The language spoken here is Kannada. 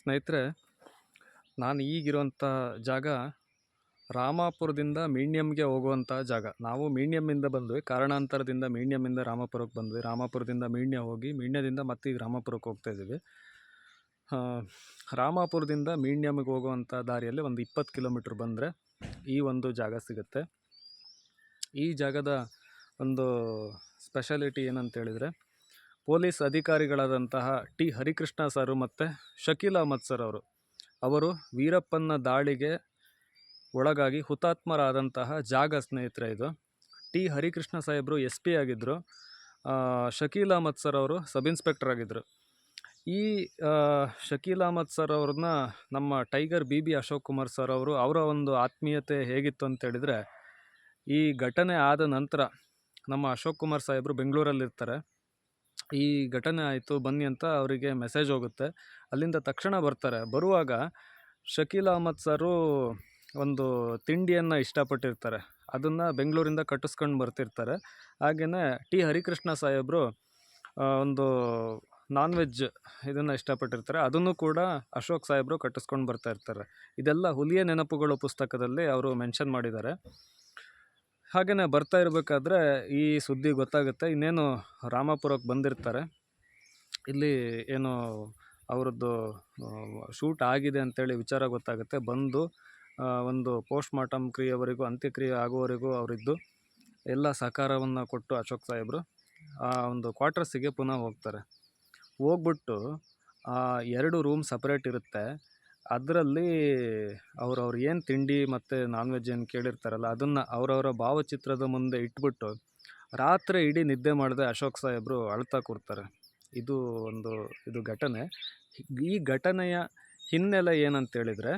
ಸ್ನೇಹಿತರೆ, ನಾನು ಈಗಿರುವಂಥ ಜಾಗ ರಾಮಾಪುರದಿಂದ ಮೀಣ್ಯಂಗೆ ಹೋಗುವಂಥ ಜಾಗ. ನಾವು ಮೀಣ್ಯಮ್ಮಿಂದ ಬಂದ್ವಿ, ಕಾರಣಾಂತರದಿಂದ ಮೀಣ್ಯಮ್ಮಿಂದ ರಾಮಾಪುರಕ್ಕೆ ಬಂದ್ವಿ. ರಾಮಾಪುರದಿಂದ ಮೀಣ್ಯ ಹೋಗಿ ಮೀಣ್ಯದಿಂದ ಮತ್ತೆ ಈಗ ರಾಮಾಪುರಕ್ಕೆ ಹೋಗ್ತಾಯಿದ್ದೀವಿ. ರಾಮಾಪುರದಿಂದ ಮೀಣ್ಯಮ್ಗೆ ಹೋಗುವಂಥ ದಾರಿಯಲ್ಲಿ ಒಂದು 20 ಕಿಲೋಮೀಟ್ರ್ ಬಂದರೆ ಈ ಒಂದು ಜಾಗ ಸಿಗುತ್ತೆ. ಈ ಜಾಗದ ಒಂದು ಸ್ಪೆಷಾಲಿಟಿ ಏನಂತೇಳಿದರೆ, ಪೊಲೀಸ್ ಅಧಿಕಾರಿಗಳಾದಂತಹ ಟಿ ಹರಿಕೃಷ್ಣ ಸರು ಮತ್ತು ಶಕೀಲ್ ಅಹ್ಮದ್ ಸರ್ ಅವರು ವೀರಪ್ಪನ ದಾಳಿಗೆ ಒಳಗಾಗಿ ಹುತಾತ್ಮರಾದಂತಹ ಜಾಗ ಸ್ನೇಹಿತರೆ ಇದು. ಟಿ ಹರಿಕೃಷ್ಣ ಸಾಹೇಬರು SP ಆಗಿದ್ದರು. ಶಕೀಲ್ ಅಹ್ಮದ್ ಸರ್ ಅವರು ಸಬ್ ಇನ್ಸ್ಪೆಕ್ಟರ್ ಆಗಿದ್ದರು. ಈ ಶಕೀಲ್ ಅಹ್ಮದ್ ಸರ್ ಅವ್ರನ್ನ ನಮ್ಮ tiger BB Ashok Kumar sir ಅವರ ಒಂದು ಆತ್ಮೀಯತೆ ಹೇಗಿತ್ತು ಅಂತೇಳಿದರೆ, ಈ ಘಟನೆ ಆದ ನಂತರ ನಮ್ಮ ಅಶೋಕ್ ಕುಮಾರ್ ಸಾಹೇಬರು ಬೆಂಗಳೂರಲ್ಲಿರ್ತಾರೆ. ಈ ಘಟನೆ ಆಯಿತು ಬನ್ನಿ ಅಂತ ಅವರಿಗೆ ಮೆಸೇಜ್ ಹೋಗುತ್ತೆ. ಅಲ್ಲಿಂದ ತಕ್ಷಣ ಬರ್ತಾರೆ. ಬರುವಾಗ ಶಕೀಲ್ ಅಹ್ಮದ್ ಸರು ಒಂದು ತಿಂಡಿಯನ್ನು ಇಷ್ಟಪಟ್ಟಿರ್ತಾರೆ. ಅದನ್ನು ಬೆಂಗಳೂರಿಂದ ಕಟ್ಟಿಸ್ಕೊಂಡು ಬರ್ತಿರ್ತಾರೆ. ಹಾಗೆಯೇ ಟಿ ಹರಿಕೃಷ್ಣ ಸಾಹೇಬರು ಒಂದು ನಾನ್ ವೆಜ್ ಇದನ್ನು ಇಷ್ಟಪಟ್ಟಿರ್ತಾರೆ. ಅದನ್ನು ಕೂಡ ಅಶೋಕ್ ಸಾಹೇಬರು ಕಟ್ಟಿಸ್ಕೊಂಡು ಬರ್ತಾ ಇರ್ತಾರೆ. ಇದೆಲ್ಲ ಹುಲಿಯ ನೆನಪುಗಳು ಪುಸ್ತಕದಲ್ಲಿ ಅವರು ಮೆನ್ಷನ್ ಮಾಡಿದ್ದಾರೆ. ಹಾಗೆಯೇ ಬರ್ತಾ ಇರಬೇಕಾದ್ರೆ ಈ ಸುದ್ದಿ ಗೊತ್ತಾಗುತ್ತೆ. ಇನ್ನೇನು ರಾಮಾಪುರಕ್ಕೆ ಬಂದಿರ್ತಾರೆ. ಇಲ್ಲಿ ಏನು ಅವ್ರದ್ದು ಶೂಟ್ ಆಗಿದೆ ಅಂತೇಳಿ ವಿಚಾರ ಗೊತ್ತಾಗುತ್ತೆ. ಬಂದು ಒಂದು ಪೋಸ್ಟ್ ಮಾರ್ಟಮ್ ಕ್ರಿಯೆವರೆಗೂ, ಅಂತ್ಯಕ್ರಿಯೆ ಆಗುವವರೆಗೂ ಅವರಿದ್ದು ಎಲ್ಲ ಸಹಕಾರವನ್ನು ಕೊಟ್ಟು ಅಶೋಕ್ ಸಾಹೇಬರು ಆ ಒಂದು ಕ್ವಾರ್ಟರ್ಸಿಗೆ ಪುನಃ ಹೋಗ್ತಾರೆ. ಹೋಗ್ಬಿಟ್ಟು 2 ರೂಮ್ ಸಪ್ರೇಟ್ ಇರುತ್ತೆ. ಅದರಲ್ಲಿ ಅವ್ರು ಏನು ತಿಂಡಿ ಮತ್ತು ನಾನ್ ವೆಜ್ ಏನು ಕೇಳಿರ್ತಾರಲ್ಲ, ಅದನ್ನು ಅವರವರ ಭಾವಚಿತ್ರದ ಮುಂದೆ ಇಟ್ಬಿಟ್ಟು ರಾತ್ರಿ ಇಡೀ ನಿದ್ದೆ ಮಾಡದೆ ಅಶೋಕ್ ಸಾಹೇಬರು ಅಳ್ತಾ ಕೂರ್ತಾರೆ. ಇದು ಘಟನೆ. ಈ ಘಟನೆಯ ಹಿನ್ನೆಲೆ ಏನಂತೇಳಿದರೆ,